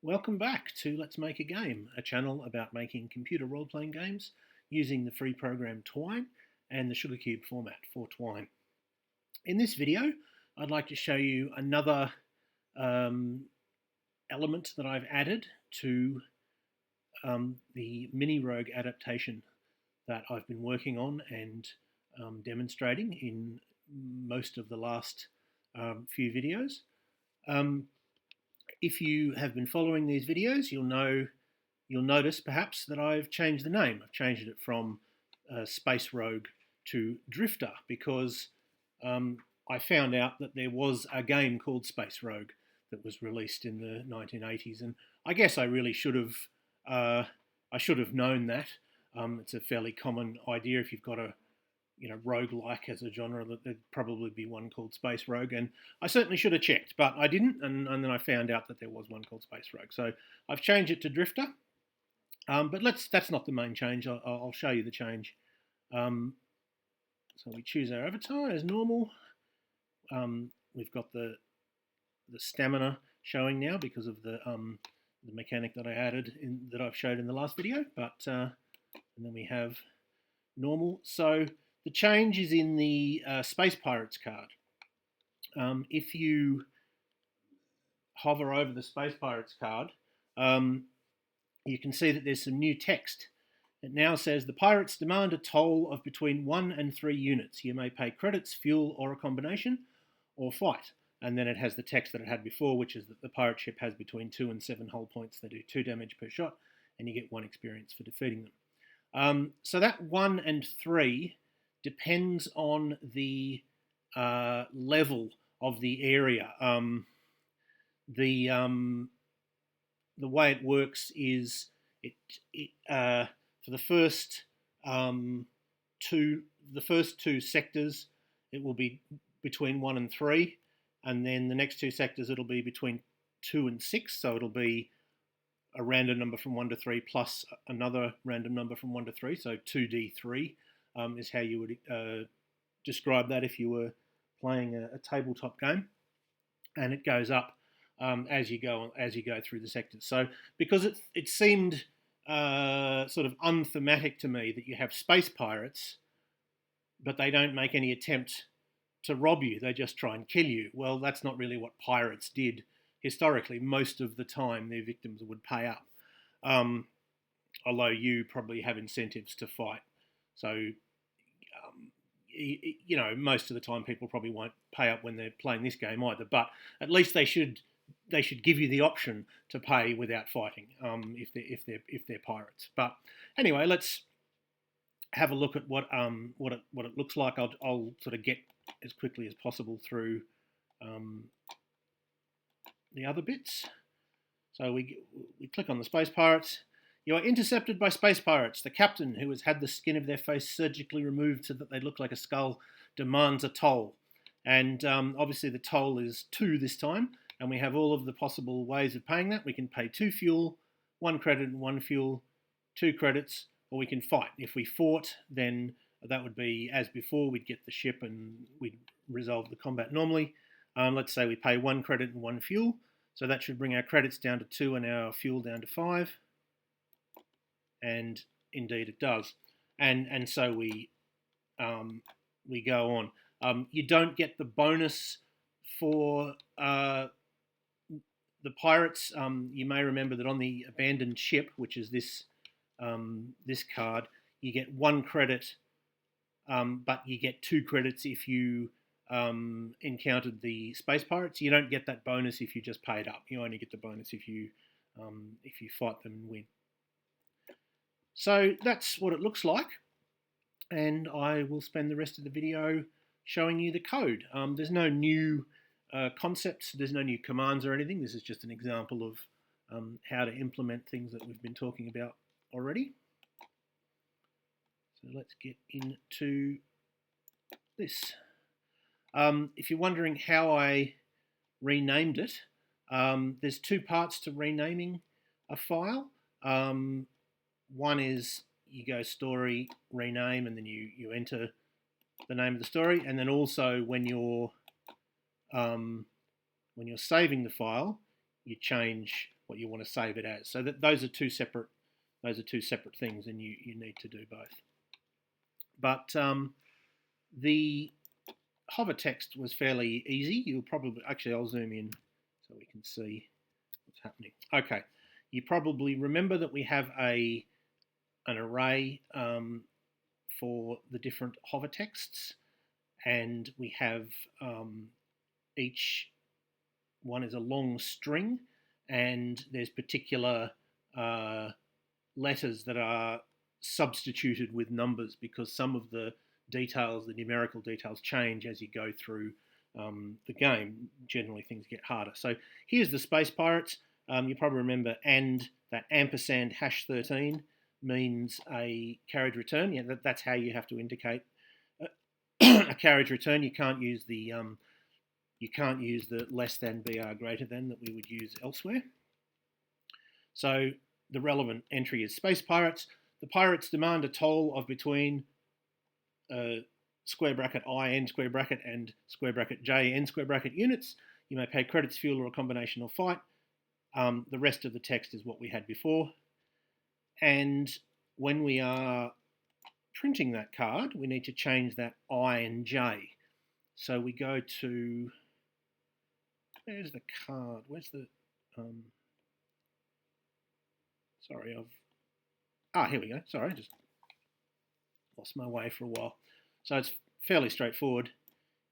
Welcome back to Let's Make a Game, a channel about making computer role-playing games using the free program Twine and the Sugarcube format for Twine. In this video, I'd like to show you another element that I've added to the Mini Rogue adaptation that I've been working on and demonstrating in most of the last few videos. If you have been following these videos, you'll notice perhaps that I've changed the name. I've changed it from Space Rogue to Drifter because I found out that there was a game called Space Rogue that was released in the 1980s, and I guess I really should have known that. It's a fairly common idea if you've got a roguelike as a genre, that there'd probably be one called Space Rogue, and I certainly should have checked, but I didn't, and then I found out that there was one called Space Rogue. So I've changed it to Drifter, but that's not the main change. I'll show you the change. So we choose our avatar as normal. We've got the stamina showing now because of the mechanic that I added that I've showed in the last video, but and then we have normal. So the change is in the Space Pirates card. If you hover over the Space Pirates card, you can see that there's some new text. It now says, the pirates demand a toll of between 1 and 3 units. You may pay credits, fuel, or a combination, or fight. And then it has the text that it had before, which is that the pirate ship has between 2 and 7 hull points. They do 2 damage per shot, and you get 1 experience for defeating them. So that 1 and 3 depends on the level of the area. The way it works is for the first two sectors, it will be between 1 and 3, and then the next 2 sectors it'll be between 2 and 6. So it'll be a random number from 1 to 3 plus another random number from 1 to 3, so 2d3 is how you would describe that if you were playing a tabletop game, and it goes up as you go through the sectors. So because it seemed sort of unthematic to me that you have space pirates, but they don't make any attempt to rob you, they just try and kill you. Well, that's not really what pirates did historically. Most of the time their victims would pay up, although you probably have incentives to fight. So, most of the time people probably won't pay up when they're playing this game either. But at least they should give you the option to pay without fighting if they're pirates. But anyway, let's have a look at what it looks like. I'll sort of get as quickly as possible through the other bits. So we click on the space pirates. You are intercepted by space pirates. The captain, who has had the skin of their face surgically removed so that they look like a skull, demands a toll. And obviously the toll is 2 this time, and we have all of the possible ways of paying that. We can pay 2 fuel, 1 credit and 1 fuel, 2 credits, or we can fight. If we fought, then that would be as before. We'd get the ship and we'd resolve the combat normally. Let's say we pay 1 credit and 1 fuel, so that should bring our credits down to 2 and our fuel down to 5. And indeed it does. And so we go on. You don't get the bonus for the pirates. You may remember that on the abandoned ship, which is this card, you get 1 credit, but you get 2 credits if you encountered the space pirates. You don't get that bonus if you just pay it up. You only get the bonus if you fight them and win. So that's what it looks like, and I will spend the rest of the video showing you the code. There's no new concepts, there's no new commands or anything. This is just an example of how to implement things that we've been talking about already. So let's get into this. If you're wondering how I renamed it, there's 2 parts to renaming a file. One is you go story, rename, and then you enter the name of the story. And then also when you're saving the file, you change what you want to save it as. So that those are two separate things, and you need to do both. But the hover text was fairly easy. You'll probably, actually I'll zoom in so we can see what's happening. Okay, you probably remember that we have an array for the different hover texts, and we have each one is a long string, and there's particular letters that are substituted with numbers because some of the details, the numerical details, change as you go through the game. Generally things get harder. So here's the Space Pirates. You probably remember, and that ampersand #13 means a carriage return. Yeah, that's how you have to indicate a carriage return. You can't use the less than, BR greater than that we would use elsewhere. So the relevant entry is Space Pirates. The pirates demand a toll of between square bracket I n square bracket and square bracket j n square bracket units. You may pay credits, fuel, or a combination of fight. The rest of the text is what we had before. And when we are printing that card, we need to change that I and j. So we go to, where's the card? Where's the, sorry, here we go. Sorry, just lost my way for a while. So it's fairly straightforward.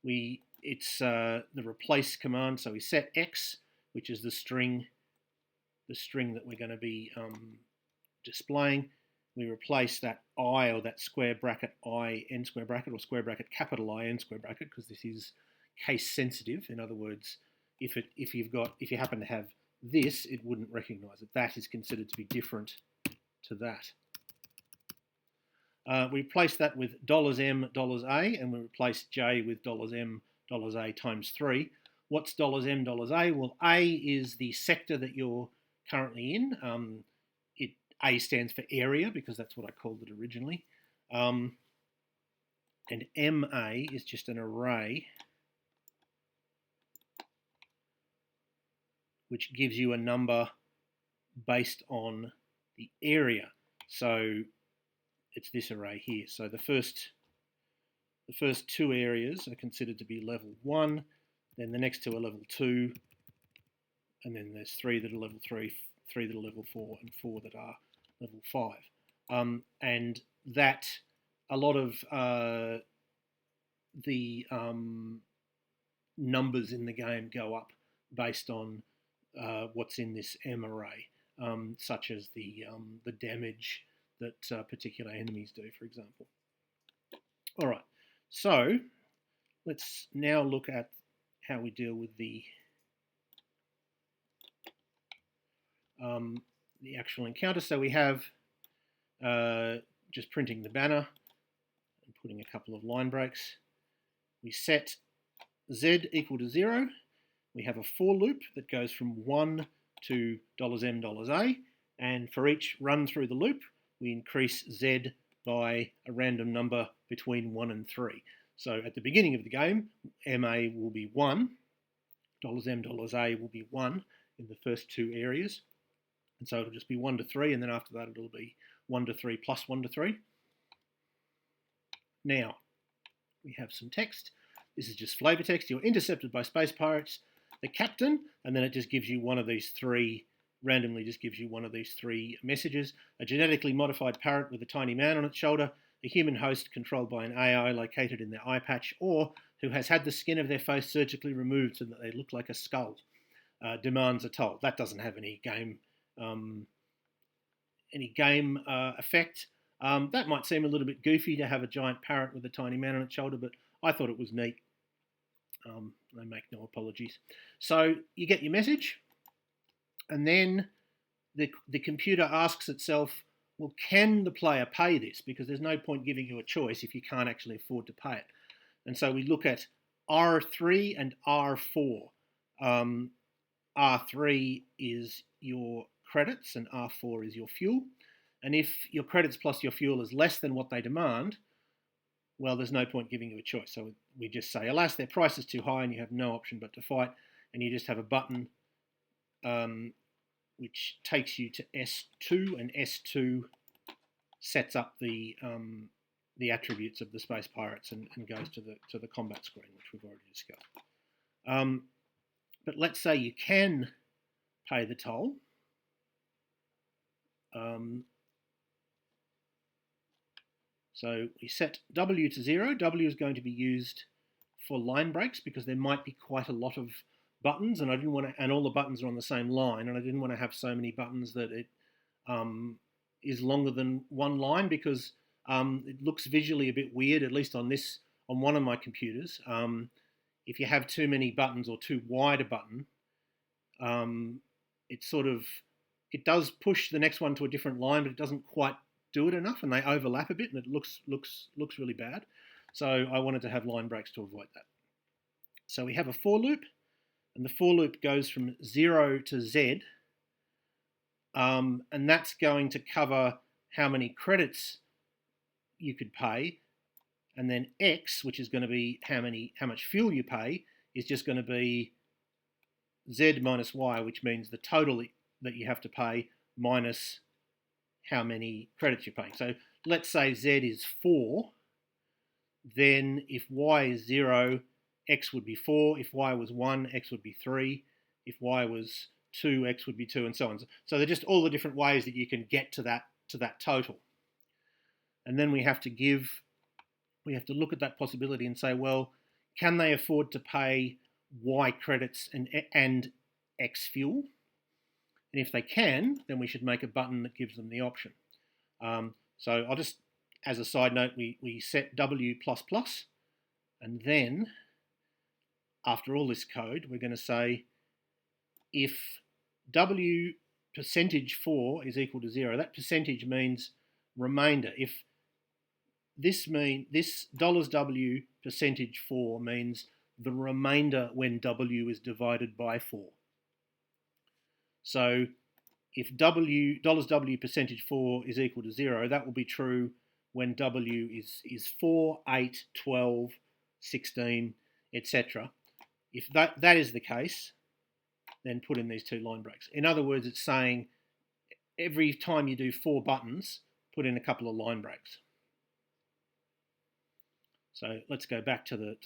It's the replace command. So we set X, which is the string that we're going to be displaying. We replace that I, or that square bracket I n square bracket, or square bracket capital I n square bracket, because this is case sensitive. In other words, if you happen to have this, it wouldn't recognise it. That is considered to be different to that. We replace that with $M $A, and we replace J with $M $A times 3. What's $M $A? Well, A is the sector that you're currently in. A stands for area, because that's what I called it originally. And MA is just an array which gives you a number based on the area. So it's this array here. So the first two areas are considered to be level 1, then the next two are level 2, and then there's 3 that are level 3, 3 that are level 4, and 4 that are level 5. And that, a lot of the numbers in the game go up based on what's in this M array, such as the damage that particular enemies do, for example. All right, so let's now look at how we deal with the actual encounter. So we have just printing the banner and putting a couple of line breaks. We set Z equal to 0. We have a for loop that goes from 1 to $M $A, and for each run through the loop, we increase Z by a random number between 1 and 3. So at the beginning of the game, MA will be 1, $M $A will be 1 in the first two areas, and so it'll just be 1 to 3, and then after that it'll be 1 to 3 plus 1 to 3. Now, we have some text. This is just flavor text. You're intercepted by Space Pirates, the captain, and then it just gives you one of these three, randomly just gives you one of these three messages. A genetically modified parrot with a tiny man on its shoulder, a human host controlled by an AI located in their eye patch, or who has had the skin of their face surgically removed so that they look like a skull, demands a toll. That doesn't have any game effect. That might seem a little bit goofy to have a giant parrot with a tiny man on its shoulder, but I thought it was neat. I make no apologies. So you get your message, and then the computer asks itself, well, can the player pay this? Because there's no point giving you a choice if you can't actually afford to pay it. And so we look at R3 and R4. R3 is your credits and R4 is your fuel. And if your credits plus your fuel is less than what they demand, well, there's no point giving you a choice. So we just say, alas, their price is too high and you have no option but to fight. And you just have a button which takes you to S2, and S2 sets up the attributes of the Space Pirates and goes to the combat screen, which we've already discussed. But let's say you can pay the toll. So we set W to 0. W is going to be used for line breaks because there might be quite a lot of buttons, and I didn't want to, and all the buttons are on the same line, and I didn't want to have so many buttons that it is longer than one line, because it looks visually a bit weird, at least on one of my computers. If you have too many buttons or too wide a button, it does push the next one to a different line, but it doesn't quite do it enough, and they overlap a bit, and it looks really bad. So I wanted to have line breaks to avoid that. So we have a for loop, and the for loop goes from 0 to Z, and that's going to cover how many credits you could pay, and then X, which is going to be how much fuel you pay, is just going to be Z minus Y, which means the total that you have to pay minus how many credits you're paying. So let's say Z is 4, then if Y is 0, X would be 4. If Y was 1, X would be 3. If Y was 2, X would be 2, and so on. So they're just all the different ways that you can get to that total. And then we have to look at that possibility and say, well, can they afford to pay Y credits and X fuel? And if they can, then we should make a button that gives them the option. So I'll just, as a side note, we set W++, and then after all this code, we're going to say if W %4 is equal to 0, that percentage means remainder. If this $W %4 means the remainder when W is divided by 4. So if $W %4 is equal to 0, that will be true when W is 4, 8, 12, 16, etc. If that is the case, then put in these 2 line breaks. In other words, it's saying every time you do 4 buttons, put in a couple of line breaks. So let's go back to the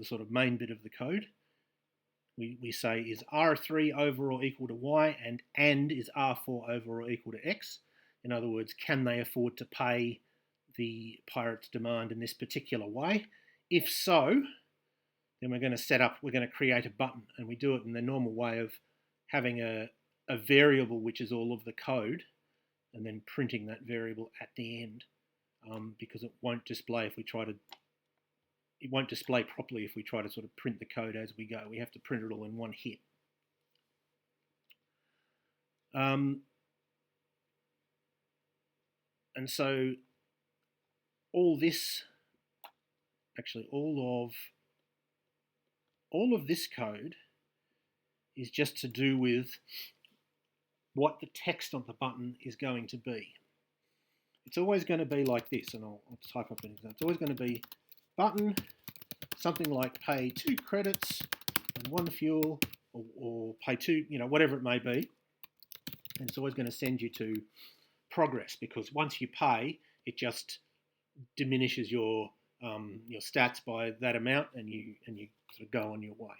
sort of main bit of the code. We say is R3 over or equal to Y, and is R4 over or equal to X. In other words, can they afford to pay the pirate's demand in this particular way? If so, then we're going to create a button, and we do it in the normal way of having a variable which is all of the code, and then printing that variable at the end, because it won't display if we try to. It won't display properly if we try to sort of print the code as we go. We have to print it all in one hit. And so all of this code is just to do with what the text on the button is going to be. It's always going to be like this, and I'll type up an example. It's always going to be button, something like pay 2 credits and 1 fuel, or pay 2, whatever it may be. And it's always going to send you to progress, because once you pay, it just diminishes your stats by that amount, and you sort of go on your way.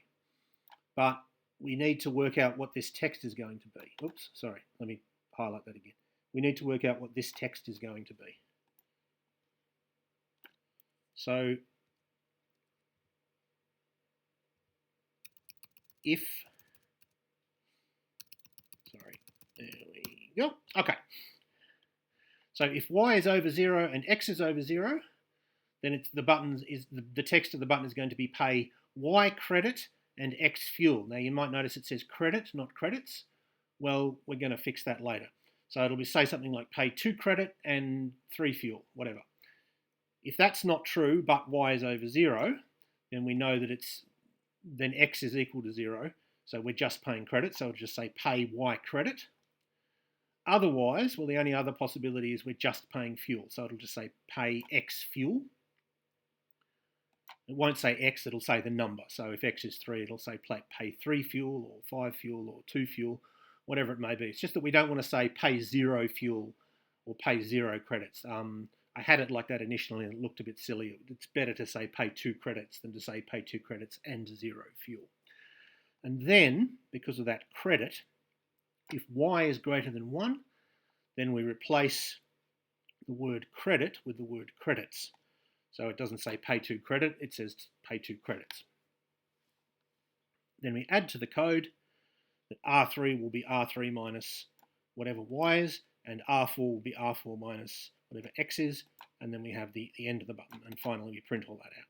But we need to work out what this text is going to be. Oops, sorry, let me highlight that again. We need to work out what this text is going to be. So there we go. Okay. So if Y is over 0 and X is over 0, then the text of the button is going to be pay Y credit and X fuel. Now you might notice it says credit, not credits. Well, we're going to fix that later. So it'll say something like pay 2 credit and 3 fuel, whatever. If that's not true, but Y is over 0, then we know that then X is equal to 0. So we're just paying credit. So it'll just say pay Y credit. Otherwise, well, the only other possibility is we're just paying fuel. So it'll just say pay X fuel. It won't say X, it'll say the number. So if X is 3, it'll say pay 3 fuel, or 5 fuel, or 2 fuel, whatever it may be. It's just that we don't want to say pay 0 fuel or pay 0 credits. I had it like that initially and it looked a bit silly. It's better to say pay 2 credits than to say pay 2 credits and 0 fuel. And then, because of that credit, if y is greater than 1, then we replace the word credit with the word credits. So it doesn't say pay 2 credit, it says pay 2 credits. Then we add to the code that R3 will be R3 minus whatever y is, and R4 will be R4 minus whatever x is, and then we have the end of the button, and finally we print all that out.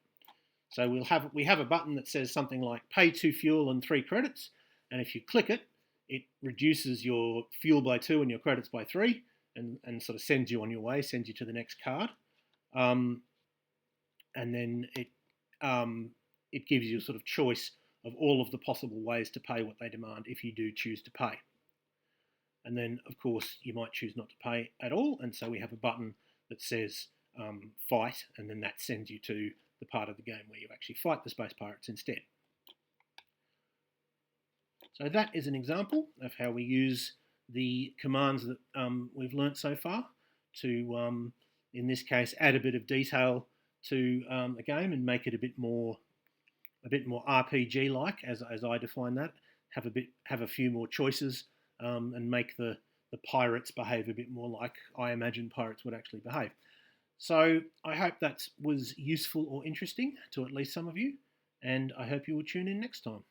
So we have a button that says something like pay 2 fuel and 3 credits, and if you click it, it reduces your fuel by 2 and your credits by 3, and sort of sends you on your way, sends you to the next card. And then it gives you a sort of choice of all of the possible ways to pay what they demand if you do choose to pay. And then, of course, you might choose not to pay at all, and so we have a button that says fight, and then that sends you to the part of the game where you actually fight the space pirates instead. So that is an example of how we use the commands that we've learnt so far to, in this case, add a bit of detail to a game and make it a bit more RPG-like, as I define that. Have a few more choices and make the pirates behave a bit more like I imagine pirates would actually behave. So I hope that was useful or interesting to at least some of you, and I hope you will tune in next time.